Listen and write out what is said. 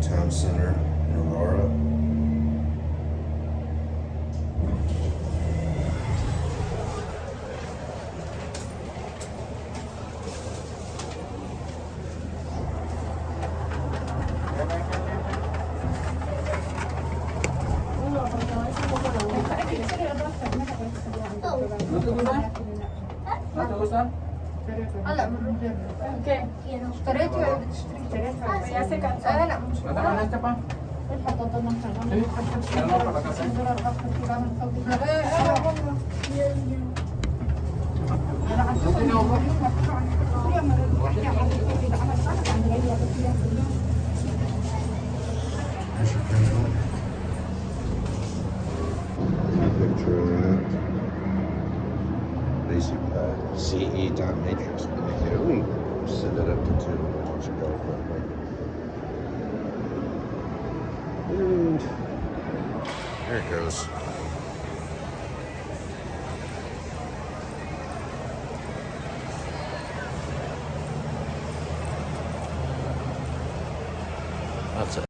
town center in Aurora. هلا بنروح. اوكي اشتريتي ولا بتشتري؟ يا سكن لا مش Picture of that. Basic CE dot matrix. We set that up to 2 months ago. And there it goes. That's it.